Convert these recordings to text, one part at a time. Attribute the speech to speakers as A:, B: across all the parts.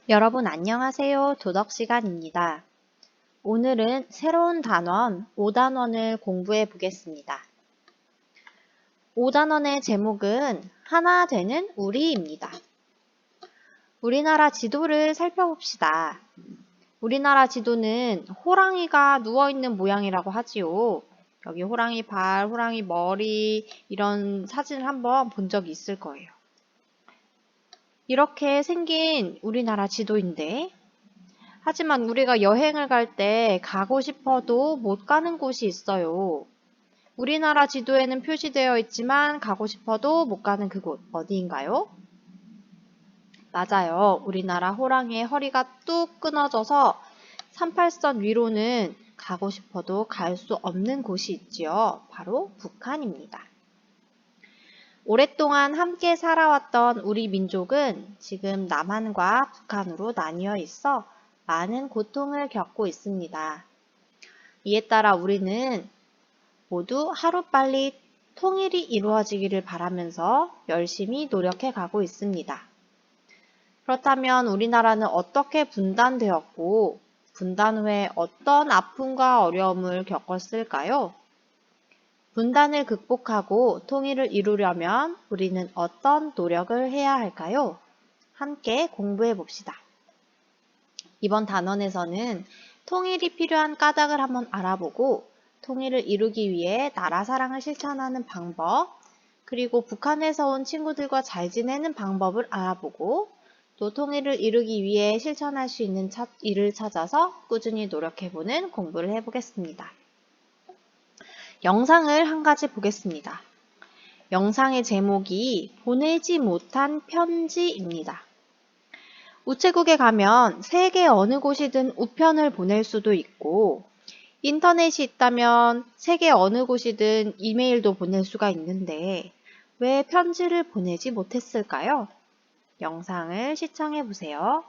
A: 여러분 안녕하세요. 도덕 시간입니다. 오늘은 새로운 단원 5단원을 공부해 보겠습니다. 5단원의 제목은 하나 되는 우리입니다. 우리나라 지도를 살펴봅시다. 우리나라 지도는 호랑이가 누워있는 모양이라고 하지요. 여기 호랑이 발, 호랑이 머리 이런 사진을 한번 본 적이 있을 거예요. 이렇게 생긴 우리나라 지도인데 하지만 우리가 여행을 갈 때 가고 싶어도 못 가는 곳이 있어요. 우리나라 지도에는 표시되어 있지만 가고 싶어도 못 가는 그곳 어디인가요? 맞아요. 우리나라 호랑이의 허리가 뚝 끊어져서 38선 위로는 가고 싶어도 갈 수 없는 곳이 있지요. 바로 북한입니다. 오랫동안 함께 살아왔던 우리 민족은 지금 남한과 북한으로 나뉘어 있어 많은 고통을 겪고 있습니다. 이에 따라 우리는 모두 하루빨리 통일이 이루어지기를 바라면서 열심히 노력해 가고 있습니다. 그렇다면 우리나라는 어떻게 분단되었고 분단 후에 어떤 아픔과 어려움을 겪었을까요? 분단을 극복하고 통일을 이루려면 우리는 어떤 노력을 해야 할까요? 함께 공부해 봅시다. 이번 단원에서는 통일이 필요한 까닭을 한번 알아보고 통일을 이루기 위해 나라 사랑을 실천하는 방법, 그리고 북한에서 온 친구들과 잘 지내는 방법을 알아보고 또 통일을 이루기 위해 실천할 수 있는 일을 찾아서 꾸준히 노력해보는 공부를 해보겠습니다. 영상을 한 가지 보겠습니다. 영상의 제목이 보내지 못한 편지입니다. 우체국에 가면 세계 어느 곳이든 우편을 보낼 수도 있고 인터넷이 있다면 세계 어느 곳이든 이메일도 보낼 수가 있는데 왜 편지를 보내지 못했을까요? 영상을 시청해 보세요.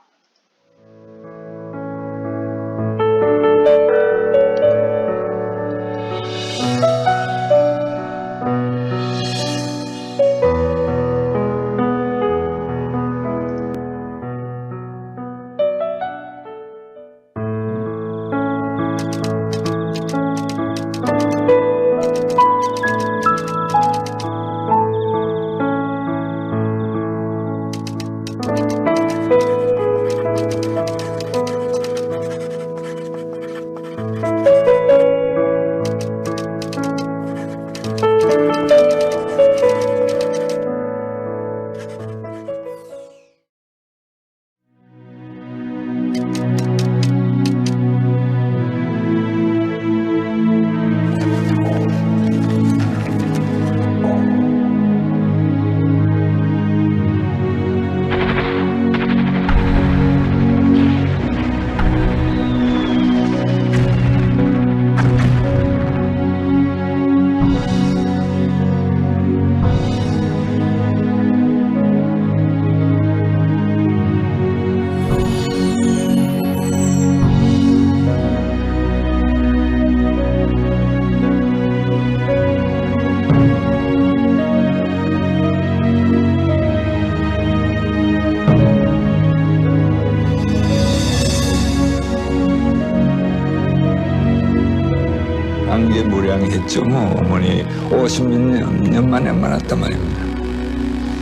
B: 안개무량했죠. 어머니 50년 만에 만났단 말입니다.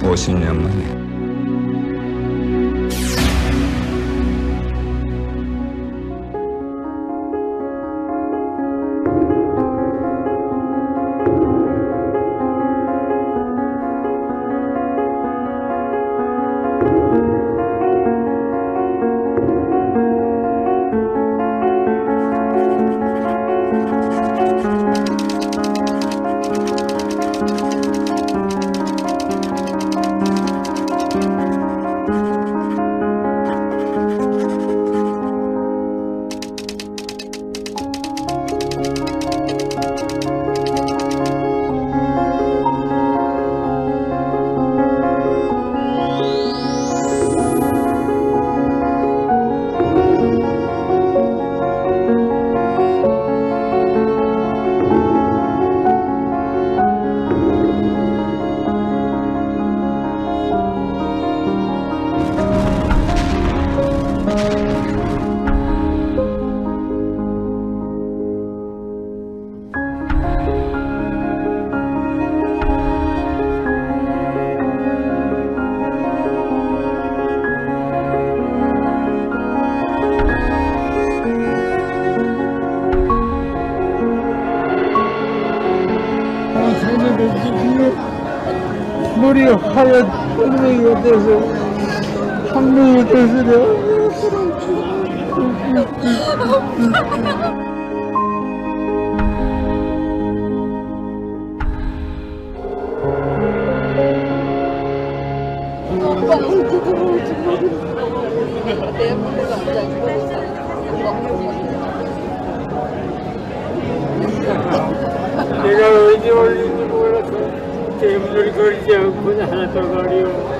B: 50년 만에.
C: 하얀 엉덩이가 돼서 엉덩이가 돼서 내가 어디 올린지 몰라서 대문을 걸지 않고 하나 더 가리오.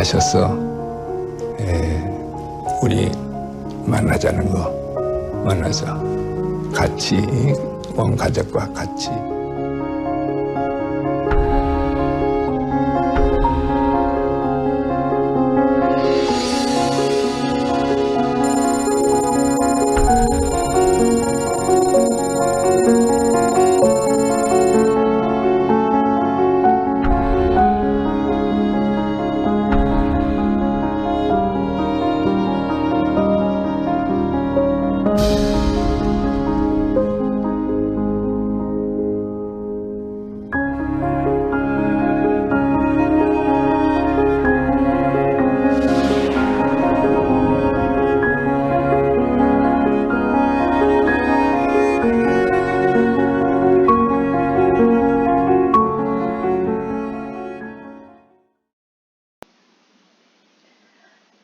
B: 하셨어. 우리 만나자는 거 만나자. 같이 온 가족과 같이.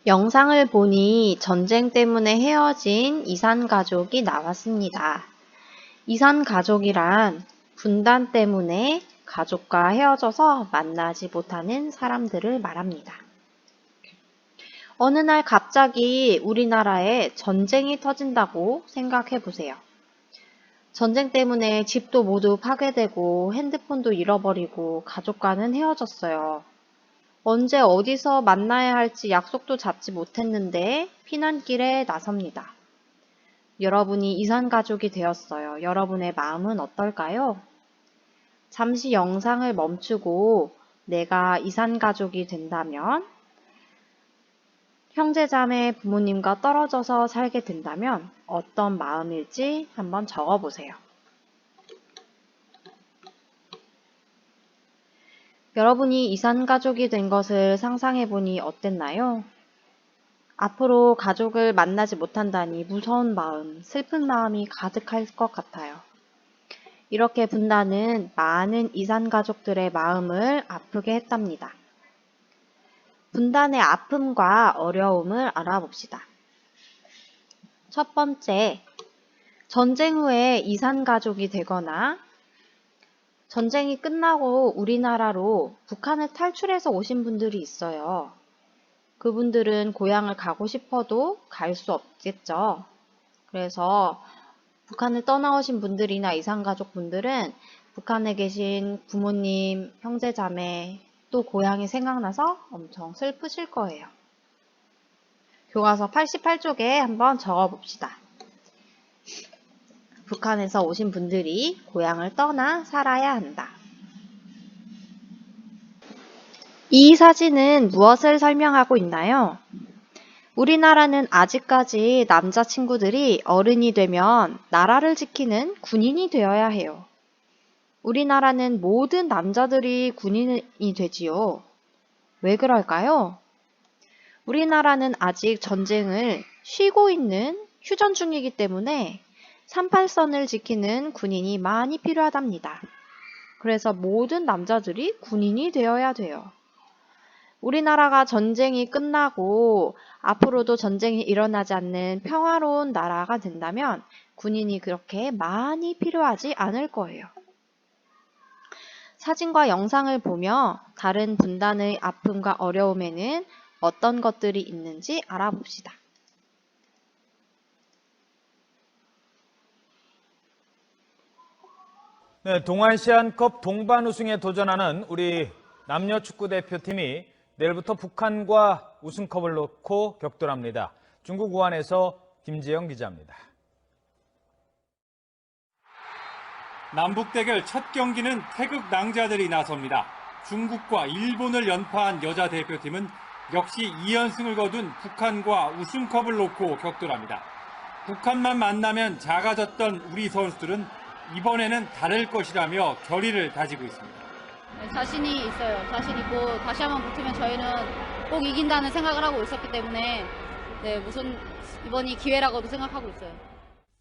A: 영상을 보니 전쟁 때문에 헤어진 이산 가족이 나왔습니다. 이산 가족이란 분단 때문에 가족과 헤어져서 만나지 못하는 사람들을 말합니다. 어느 날 갑자기 우리나라에 전쟁이 터진다고 생각해 보세요. 전쟁 때문에 집도 모두 파괴되고 핸드폰도 잃어버리고 가족과는 헤어졌어요. 언제 어디서 만나야 할지 약속도 잡지 못했는데 피난길에 나섭니다. 여러분이 이산 가족이 되었어요. 여러분의 마음은 어떨까요? 잠시 영상을 멈추고 내가 이산 가족이 된다면, 형제자매 부모님과 떨어져서 살게 된다면 어떤 마음일지 한번 적어보세요. 여러분이 이산 가족이 된 것을 상상해보니 어땠나요? 앞으로 가족을 만나지 못한다니 무서운 마음, 슬픈 마음이 가득할 것 같아요. 이렇게 분단은 많은 이산 가족들의 마음을 아프게 했답니다. 분단의 아픔과 어려움을 알아봅시다. 첫 번째, 전쟁 후에 이산 가족이 되거나 전쟁이 끝나고 우리나라로 북한을 탈출해서 오신 분들이 있어요. 그분들은 고향을 가고 싶어도 갈 수 없겠죠. 그래서 북한을 떠나오신 분들이나 이산가족 분들은 북한에 계신 부모님, 형제자매, 또 고향이 생각나서 엄청 슬프실 거예요. 교과서 88쪽에 한번 적어봅시다. 북한에서 오신 분들이 고향을 떠나 살아야 한다. 이 사진은 무엇을 설명하고 있나요? 우리나라는 아직까지 남자친구들이 어른이 되면 나라를 지키는 군인이 되어야 해요. 우리나라는 모든 남자들이 군인이 되지요. 왜 그럴까요? 우리나라는 아직 전쟁을 쉬고 있는 휴전 중이기 때문에 38선을 지키는 군인이 많이 필요하답니다. 그래서 모든 남자들이 군인이 되어야 돼요. 우리나라가 전쟁이 끝나고 앞으로도 전쟁이 일어나지 않는 평화로운 나라가 된다면 군인이 그렇게 많이 필요하지 않을 거예요. 사진과 영상을 보며 다른 분단의 아픔과 어려움에는 어떤 것들이 있는지 알아봅시다.
D: 네, 동아시안컵 동반 우승에 도전하는 우리 남녀 축구 대표팀이 내일부터 북한과 우승컵을 놓고 격돌합니다. 중국 우한에서 김지영 기자입니다.
E: 남북 대결 첫 경기는 태극 낭자들이 나섭니다. 중국과 일본을 연파한 여자 대표팀은 역시 2연승을 거둔 북한과 우승컵을 놓고 격돌합니다. 북한만 만나면 작아졌던 우리 선수들은 이번에는 다를 것이라며 결의를 다지고 있습니다.
F: 네, 자신이 있어요. 자신 있고 다시 한번 붙으면 저희는 꼭 이긴다는 생각을 하고 있었기 때문에 이번이 기회라고도 생각하고 있어요.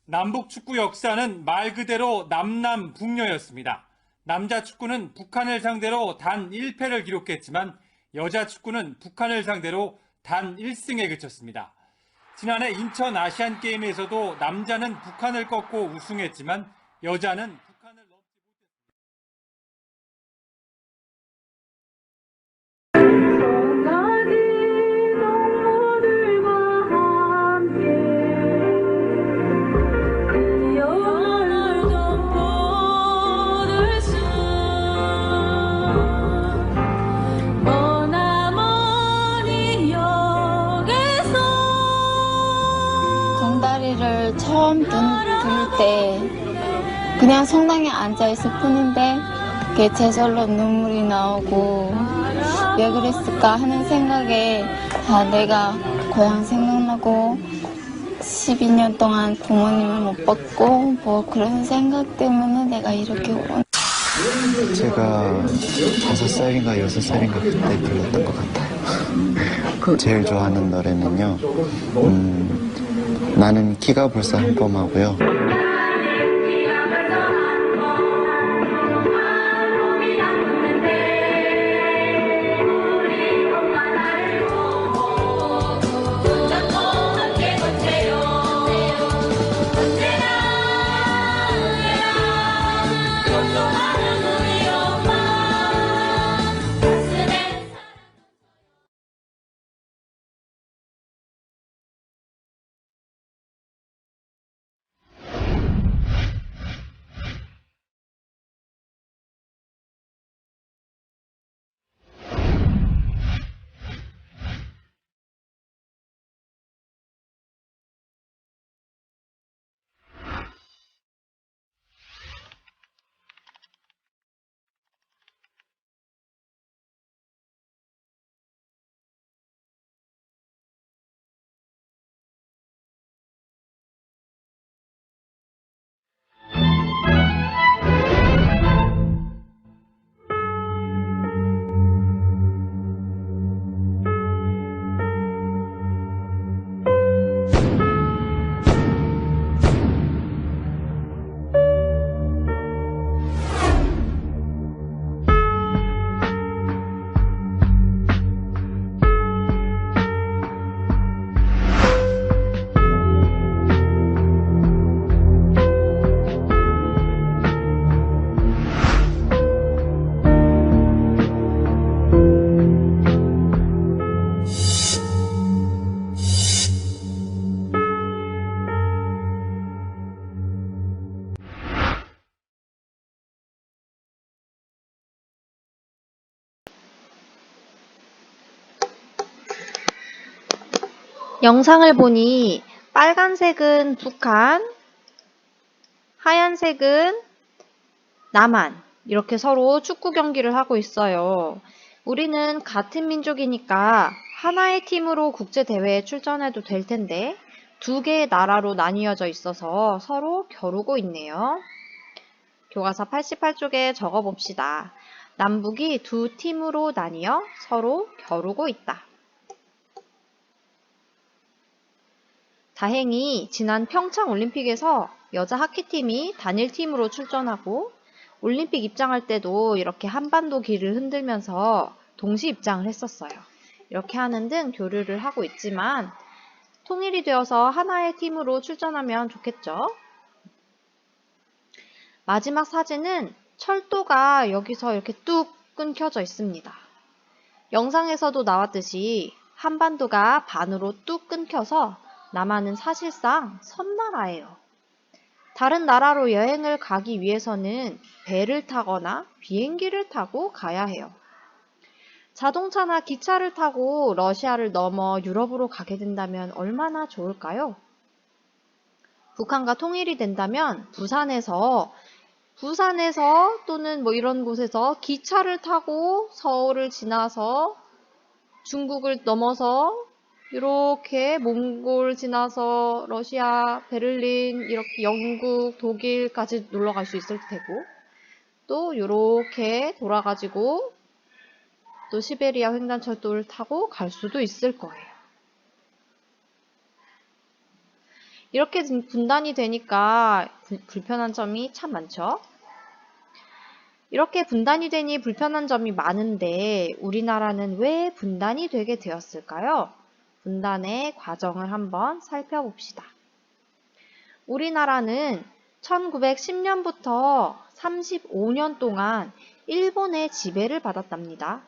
E: 남북 축구 역사는 말 그대로 남남북녀였습니다. 남자 축구는 북한을 상대로 단 1패를 기록했지만 여자 축구는 북한을 상대로 단 1승에 그쳤습니다. 지난해 인천 아시안게임에서도 남자는 북한을 꺾고 우승했지만 여자는 북한을 넘지
G: 정다리를 처음 들 때 그냥 성당에 앉아있을 뿐인데 그게 저절로 눈물이 나오고 왜 그랬을까 하는 생각에 내가 고향 생각나고 12년 동안 부모님을 못 봤고 뭐 그런 생각 때문에 내가 이렇게
H: 제가 5살인가 6살인가 그때 불렀던 것 같아요. 제일 좋아하는 노래는요. 나는 키가 벌써 한 뼘하고요.
A: 영상을 보니 빨간색은 북한, 하얀색은 남한, 이렇게 서로 축구 경기를 하고 있어요. 우리는 같은 민족이니까 하나의 팀으로 국제대회에 출전해도 될 텐데 두 개의 나라로 나뉘어져 있어서 서로 겨루고 있네요. 교과서 88쪽에 적어봅시다. 남북이 두 팀으로 나뉘어 서로 겨루고 있다. 다행히 지난 평창 올림픽에서 여자 하키팀이 단일팀으로 출전하고 올림픽 입장할 때도 이렇게 한반도 길을 흔들면서 동시 입장을 했었어요. 이렇게 하는 등 교류를 하고 있지만 통일이 되어서 하나의 팀으로 출전하면 좋겠죠. 마지막 사진은 철도가 여기서 이렇게 뚝 끊겨져 있습니다. 영상에서도 나왔듯이 한반도가 반으로 뚝 끊겨서 남한은 사실상 섬나라예요. 다른 나라로 여행을 가기 위해서는 배를 타거나 비행기를 타고 가야 해요. 자동차나 기차를 타고 러시아를 넘어 유럽으로 가게 된다면 얼마나 좋을까요? 북한과 통일이 된다면 부산에서 또는 뭐 이런 곳에서 기차를 타고 서울을 지나서 중국을 넘어서 이렇게 몽골 지나서 러시아, 베를린, 이렇게 영국, 독일까지 놀러 갈 수 있을 테고, 또 이렇게 돌아가지고 또 시베리아 횡단철도를 타고 갈 수도 있을 거예요. 이렇게 분단이 되니까 불편한 점이 참 많죠. 이렇게 분단이 되니 불편한 점이 많은데 우리나라는 왜 분단이 되게 되었을까요? 분단의 과정을 한번 살펴봅시다. 우리나라는 1910년부터 35년 동안 일본의 지배를 받았답니다.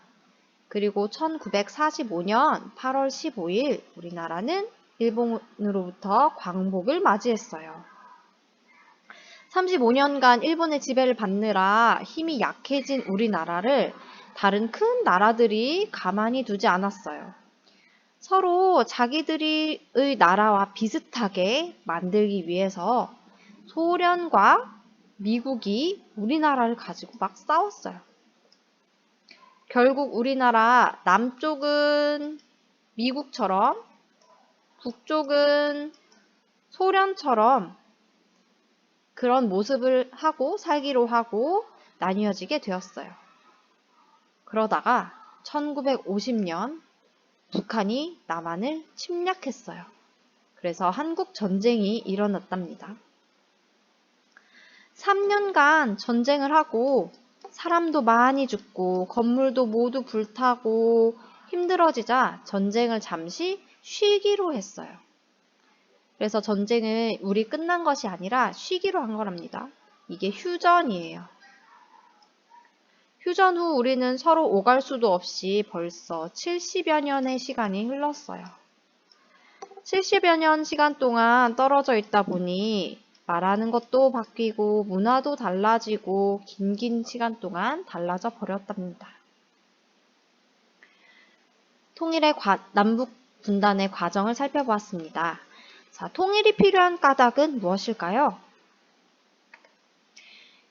A: 그리고 1945년 8월 15일 우리나라는 일본으로부터 광복을 맞이했어요. 35년간 일본의 지배를 받느라 힘이 약해진 우리나라를 다른 큰 나라들이 가만히 두지 않았어요. 서로 자기들의 나라와 비슷하게 만들기 위해서 소련과 미국이 우리나라를 가지고 막 싸웠어요. 결국 우리나라 남쪽은 미국처럼 북쪽은 소련처럼 그런 모습을 하고 살기로 하고 나뉘어지게 되었어요. 그러다가 1950년 북한이 남한을 침략했어요. 그래서 한국 전쟁이 일어났답니다. 3년간 전쟁을 하고 사람도 많이 죽고 건물도 모두 불타고 힘들어지자 전쟁을 잠시 쉬기로 했어요. 그래서 전쟁은 우리 끝난 것이 아니라 쉬기로 한 거랍니다. 이게 휴전이에요. 휴전 후 우리는 서로 오갈 수도 없이 벌써 70여 년의 시간이 흘렀어요. 70여 년 시간 동안 떨어져 있다 보니 말하는 것도 바뀌고 문화도 달라지고 긴 시간 동안 달라져 버렸답니다. 통일의 남북 분단의 과정을 살펴보았습니다. 자, 통일이 필요한 까닭은 무엇일까요?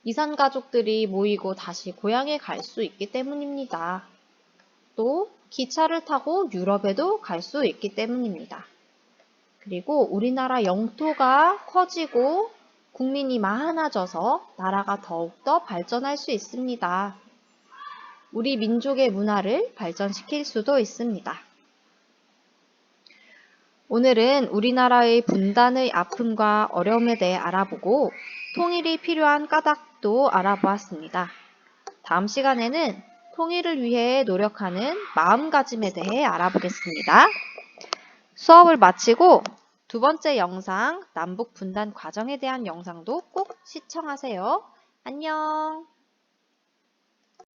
A: 이산 가족들이 모이고 다시 고향에 갈 수 있기 때문입니다. 또 기차를 타고 유럽에도 갈 수 있기 때문입니다. 그리고 우리나라 영토가 커지고 국민이 많아져서 나라가 더욱더 발전할 수 있습니다. 우리 민족의 문화를 발전시킬 수도 있습니다. 오늘은 우리나라의 분단의 아픔과 어려움에 대해 알아보고 통일이 필요한 까닭도 알아보았습니다. 다음 시간에는 통일을 위해 노력하는 마음가짐에 대해 알아보겠습니다. 수업을 마치고 두 번째 영상 남북 분단 과정에 대한 영상도 꼭 시청하세요. 안녕.